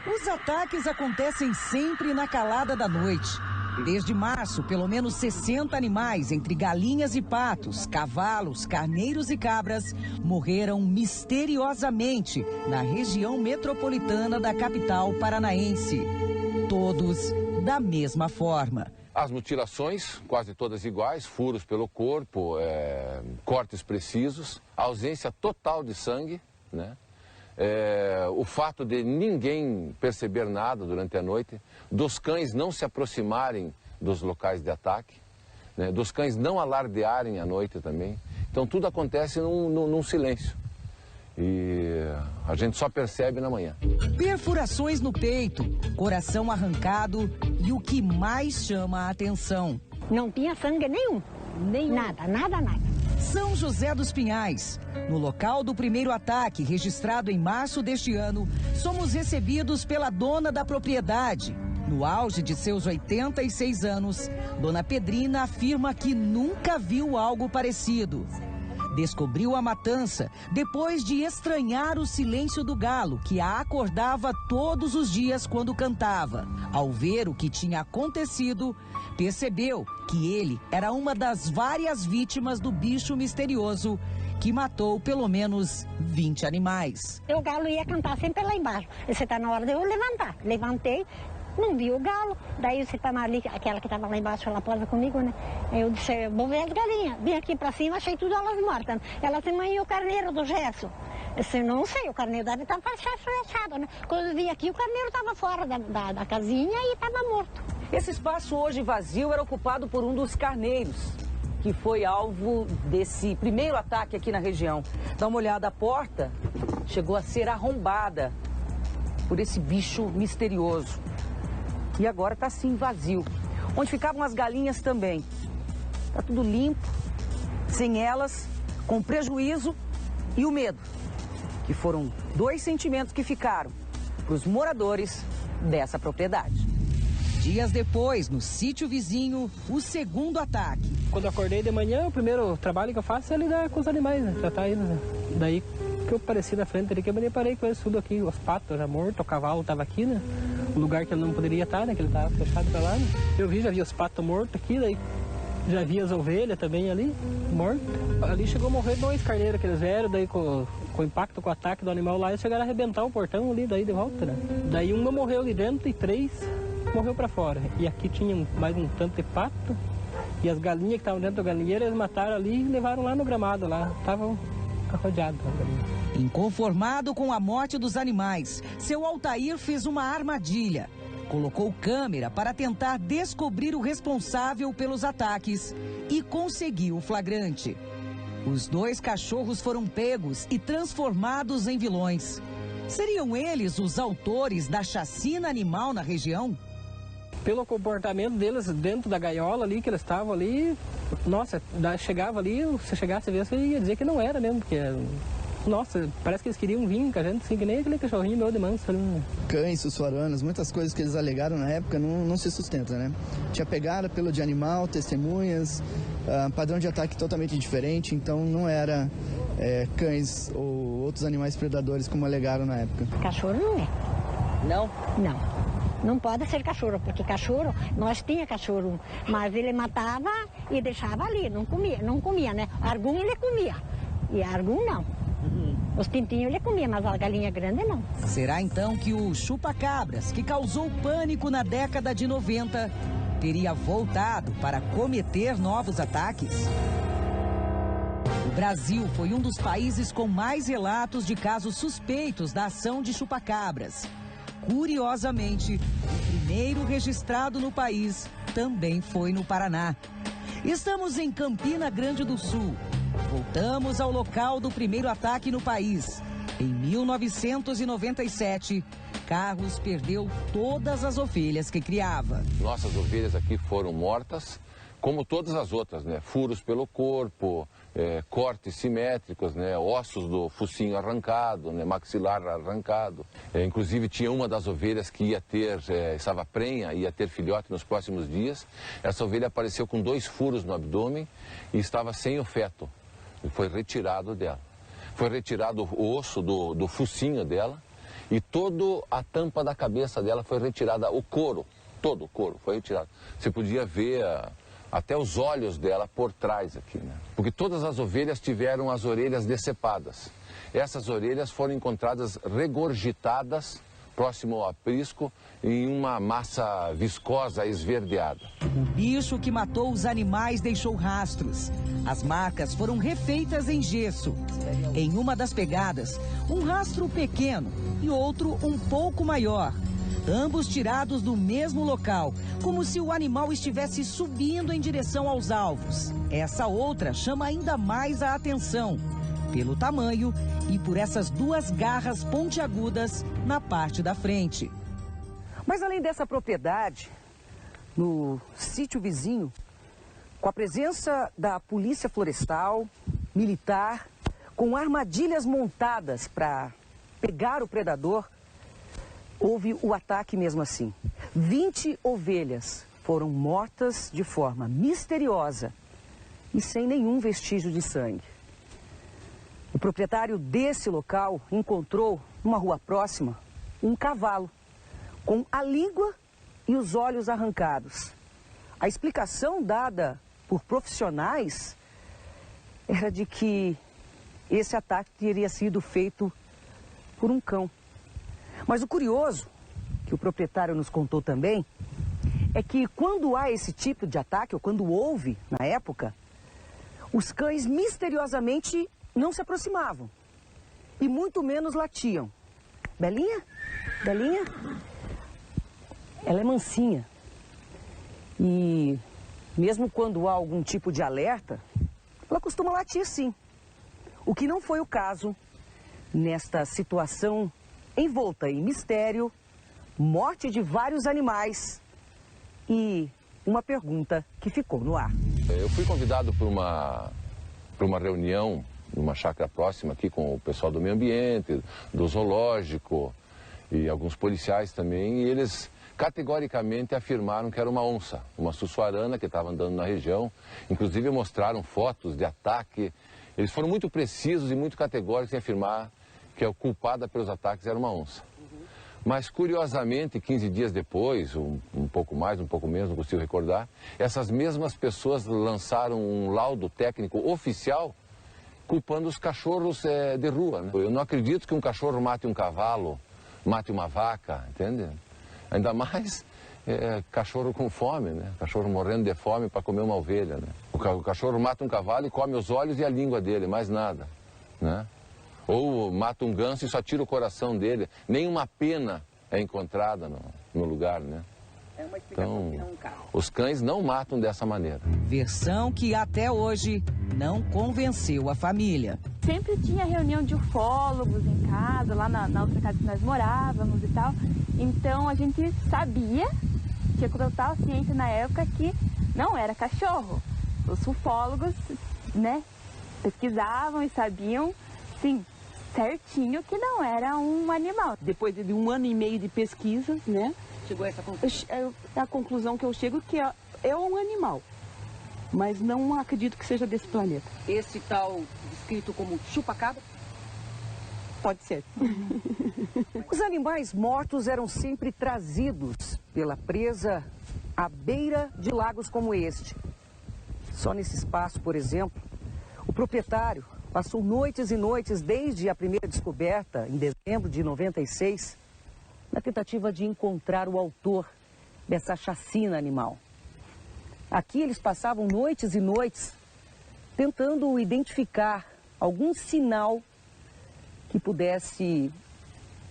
Os ataques acontecem sempre na calada da noite. Desde março, pelo menos 60 animais, entre galinhas e patos, cavalos, carneiros e cabras, morreram misteriosamente na região metropolitana da capital paranaense. Todos da mesma forma. As mutilações, quase todas iguais, furos pelo corpo, cortes precisos, ausência total de sangue, né? O fato de ninguém perceber nada durante a noite, dos cães não se aproximarem dos locais de ataque, né? Dos cães não alardearem à noite também. Então tudo acontece num silêncio. E a gente só percebe na manhã. Perfurações no peito, coração arrancado e o que mais chama a atenção. Não tinha sangue nenhum. Nada. São José dos Pinhais. No local do primeiro ataque, registrado em março deste ano, somos recebidos pela dona da propriedade. No auge de seus 86 anos, Dona Pedrina afirma que nunca viu algo parecido. Descobriu a matança depois de estranhar o silêncio do galo, que a acordava todos os dias quando cantava. Ao ver o que tinha acontecido, percebeu que ele era uma das várias vítimas do bicho misterioso que matou pelo menos 20 animais. O galo ia cantar sempre lá embaixo. Você está na hora de eu levantar. Levantei. Não vi o galo, daí você tá ali, aquela que estava lá embaixo, ela posa comigo, né? Eu disse, vou ver as galinhas. Vim aqui pra cima, achei tudo elas mortas. Ela disse, mãe, e o carneiro do gesso? Eu disse, não sei, o carneiro deve estar fechado, né? Quando eu vim aqui, o carneiro estava fora da casinha e estava morto. Esse espaço hoje vazio era ocupado por um dos carneiros, que foi alvo desse primeiro ataque aqui na região. Dá uma olhada, a porta chegou a ser arrombada por esse bicho misterioso. E agora está assim vazio. Onde ficavam as galinhas também. Está tudo limpo, sem elas, com prejuízo e o medo. Que foram 2 sentimentos que ficaram para os moradores dessa propriedade. Dias depois, no sítio vizinho, o segundo ataque. Quando eu acordei de manhã, o primeiro trabalho que eu faço é lidar com os animais, né? Tratar eles, né? Daí que eu apareci na frente ali, que eu me deparei com eles tudo aqui, os patos já mortos, o cavalo estava aqui, né? O lugar que ele não poderia estar, né? Que ele estava fechado para lá, né? Já vi os patos mortos aqui, daí já vi as ovelhas também ali, mortas. Ali chegou a morrer 2 carneiros que eles vieram, daí com o impacto, com o ataque do animal lá, eles chegaram a arrebentar o portão ali, daí de volta, né? Daí uma morreu ali dentro e 3 morreu para fora. E aqui tinha mais um tanto de pato, e as galinhas que estavam dentro do galinheiro, eles mataram ali e levaram lá no gramado, lá, estavam arrodeadas as galinhas. Inconformado com a morte dos animais, seu Altair fez uma armadilha. Colocou câmera para tentar descobrir o responsável pelos ataques e conseguiu o flagrante. Os 2 cachorros foram pegos e transformados em vilões. Seriam eles os autores da chacina animal na região? Pelo comportamento deles dentro da gaiola ali, que eles estavam ali, nossa, chegava ali, se chegasse a ver, você ia dizer que não era mesmo, porque... Nossa, parece que eles queriam vir com a gente, assim, que nem aquele cachorrinho meu de manso. Cães, sussuaranas, muitas coisas que eles alegaram na época não se sustentam, né? Tinha pegada pelo de animal, testemunhas, padrão de ataque totalmente diferente, então não era cães ou outros animais predadores como alegaram na época. Cachorro não é. Não? Não. Não pode ser cachorro, porque cachorro, nós tinha cachorro, mas ele matava e deixava ali, não comia, né? Argum ele comia, e argum não. Os pintinhos ele comia, mas a galinha grande não. Será então que o chupa-cabras, que causou pânico na década de 90, teria voltado para cometer novos ataques? O Brasil foi um dos países com mais relatos de casos suspeitos da ação de chupa-cabras. Curiosamente, o primeiro registrado no país também foi no Paraná. Estamos em Campina Grande do Sul. Voltamos ao local do primeiro ataque no país. Em 1997, Carlos perdeu todas as ovelhas que criava. Nossas ovelhas aqui foram mortas, como todas as outras, né? Furos pelo corpo, cortes simétricos, né? Ossos do focinho arrancado, né? Maxilar arrancado. Inclusive tinha uma das ovelhas que estava prenha, ia ter filhote nos próximos dias. Essa ovelha apareceu com 2 furos no abdômen e estava sem o feto. E foi retirado dela. Foi retirado o osso do focinho dela E toda a tampa da cabeça dela foi retirada, o couro, todo o couro foi retirado. Você podia ver até os olhos dela por trás aqui, né? Porque todas as ovelhas tiveram as orelhas decepadas. Essas orelhas foram encontradas regurgitadas, próximo ao aprisco, em uma massa viscosa esverdeada. O bicho que matou os animais deixou rastros. As marcas foram refeitas em gesso. Em uma das pegadas, um rastro pequeno e outro um pouco maior. Ambos tirados do mesmo local, como se o animal estivesse subindo em direção aos alvos. Essa outra chama ainda mais a atenção, pelo tamanho e por essas duas garras pontiagudas na parte da frente. Mas além dessa propriedade, no sítio vizinho, com a presença da polícia florestal, militar, com armadilhas montadas para pegar o predador, houve o ataque mesmo assim. 20 ovelhas foram mortas de forma misteriosa e sem nenhum vestígio de sangue. O proprietário desse local encontrou, numa rua próxima, um cavalo com a língua e os olhos arrancados. A explicação dada por profissionais era de que esse ataque teria sido feito por um cão. Mas o curioso, que o proprietário nos contou também, é que quando há esse tipo de ataque, ou quando houve na época, os cães misteriosamente não se aproximavam e muito menos latiam. Belinha? Belinha? Ela é mansinha. E mesmo quando há algum tipo de alerta, ela costuma latir sim. O que não foi o caso nesta situação envolta em mistério, morte de vários animais e uma pergunta que ficou no ar. Eu fui convidado por uma reunião numa chácara próxima aqui com o pessoal do meio ambiente, do zoológico e alguns policiais também, e eles categoricamente afirmaram que era uma onça, uma sussuarana que estava andando na região, inclusive mostraram fotos de ataque. Eles foram muito precisos e muito categóricos em afirmar que a culpada pelos ataques era uma onça. Mas, curiosamente, 15 dias depois, um pouco mais, um pouco menos, não consigo recordar, essas mesmas pessoas lançaram um laudo técnico oficial culpando os cachorros de rua, né? Eu não acredito que um cachorro mate um cavalo, mate uma vaca, entende? Ainda mais cachorro com fome, né? Cachorro morrendo de fome para comer uma ovelha, né? O cachorro mata um cavalo e come os olhos e a língua dele, mais nada, né? Ou mata um ganso e só tira o coração dele. Nenhuma pena é encontrada no lugar, né? É uma explicação que então, não cabe. os cães não matam dessa maneira. Versão que até hoje não convenceu a família. Sempre tinha reunião de ufólogos em casa, lá na outra casa que nós morávamos e tal. Então a gente sabia, tinha total ciência na época que não era cachorro. Os ufólogos, né, pesquisavam e sabiam, sim, certinho que não era um animal. Depois de 1 ano e meio de pesquisa, né? Chegou a essa conclusão? A conclusão que eu chego que é um animal, mas não acredito que seja desse planeta. Esse tal descrito como chupa-cabra? Pode ser. Os animais mortos eram sempre trazidos pela presa à beira de lagos como este. Só nesse espaço, por exemplo, o proprietário passou noites e noites desde a primeira descoberta, em dezembro de 96, na tentativa de encontrar o autor dessa chacina animal. Aqui eles passavam noites e noites tentando identificar algum sinal que pudesse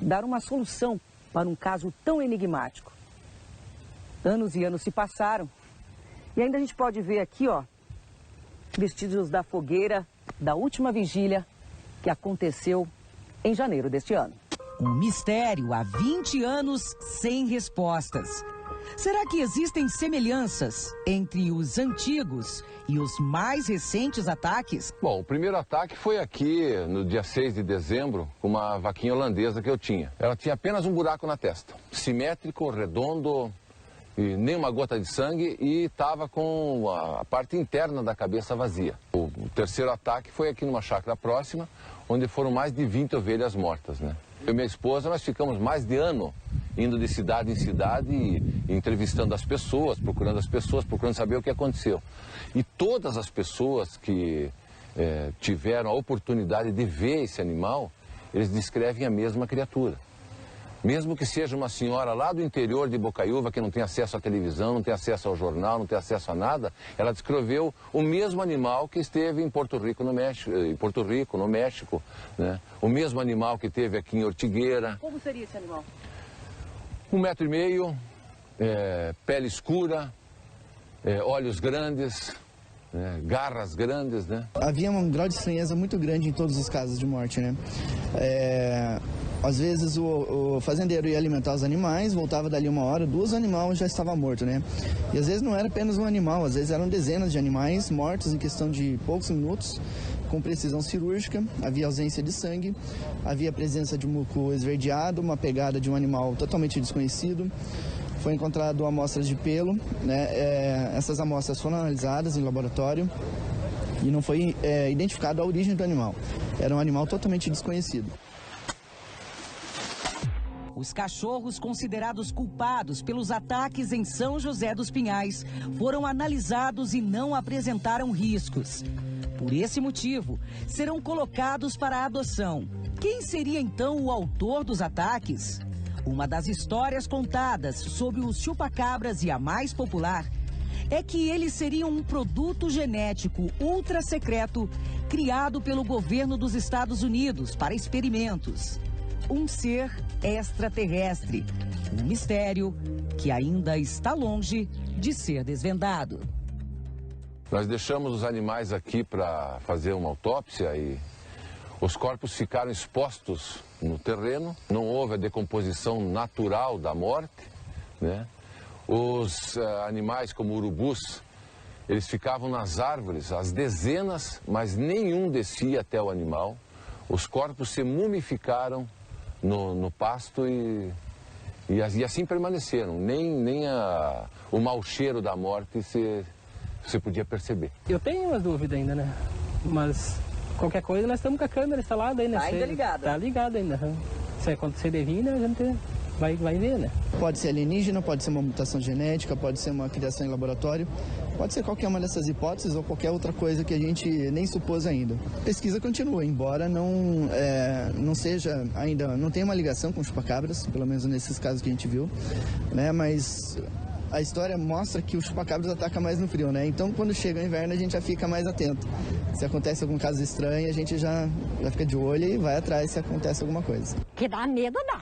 dar uma solução para um caso tão enigmático. Anos e anos se passaram e ainda a gente pode ver aqui, ó, vestígios da fogueira da última vigília que aconteceu em janeiro deste ano. Um mistério há 20 anos sem respostas. Será que existem semelhanças entre os antigos e os mais recentes ataques? Bom, o primeiro ataque foi aqui no dia 6 de dezembro, com uma vaquinha holandesa que eu tinha. Ela tinha apenas um buraco na testa, simétrico, redondo, e nem uma gota de sangue, e estava com a parte interna da cabeça vazia. O terceiro ataque foi aqui numa chácara próxima, onde foram mais de 20 ovelhas mortas, né? Eu e minha esposa, nós ficamos mais de ano indo de cidade em cidade e entrevistando as pessoas, procurando saber o que aconteceu. E todas as pessoas que tiveram a oportunidade de ver esse animal, eles descrevem a mesma criatura. Mesmo que seja uma senhora lá do interior de Bocaiúva, que não tem acesso à televisão, não tem acesso ao jornal, não tem acesso a nada, ela descreveu o mesmo animal que esteve em Porto Rico, no México, né? O mesmo animal que teve aqui em Ortigueira. Como seria esse animal? 1,5 metro, pele escura, olhos grandes, garras grandes, né? Havia um grau de estranheza muito grande em todos os casos de morte, né? Às vezes o fazendeiro ia alimentar os animais, voltava dali 1 hora, 2 animais já estavam mortos, né? E às vezes não era apenas um animal, às vezes eram dezenas de animais mortos em questão de poucos minutos, com precisão cirúrgica, havia ausência de sangue, havia presença de muco esverdeado, uma pegada de um animal totalmente desconhecido. Foi encontrado amostras de pelo, né? Essas amostras foram analisadas em laboratório e não foi identificada a origem do animal. Era um animal totalmente desconhecido. Os cachorros considerados culpados pelos ataques em São José dos Pinhais foram analisados e não apresentaram riscos. Por esse motivo, serão colocados para adoção. Quem seria então o autor dos ataques? Uma das histórias contadas sobre os chupacabras e a mais popular é que eles seriam um produto genético ultra secreto criado pelo governo dos Estados Unidos para experimentos. Um ser extraterrestre, um mistério que ainda está longe de ser desvendado. Nós deixamos os animais aqui para fazer uma autópsia e os corpos ficaram expostos no terreno, não houve a decomposição natural da morte, né? Os animais como urubus, eles ficavam nas árvores, às dezenas, mas nenhum descia até o animal. Os corpos se mumificaram no pasto e assim permaneceram. Nem o mau cheiro da morte você podia perceber. Eu tenho uma dúvida ainda, né? Mas qualquer coisa nós estamos com a câmera instalada aí, né? Tá ainda ligada. Tá ligada ainda. Se acontecer de vir, né, a gente vai ver, né? Pode ser alienígena, pode ser uma mutação genética, pode ser uma criação em laboratório, pode ser qualquer uma dessas hipóteses ou qualquer outra coisa que a gente nem supôs ainda. A pesquisa continua, embora não seja ainda, não tenha uma ligação com chupacabras, pelo menos nesses casos que a gente viu, né? Mas a história mostra que o chupacabras ataca mais no frio, né? Então, quando chega o inverno, a gente já fica mais atento. Se acontece algum caso estranho, a gente já fica de olho e vai atrás se acontece alguma coisa. Que dá medo, dá.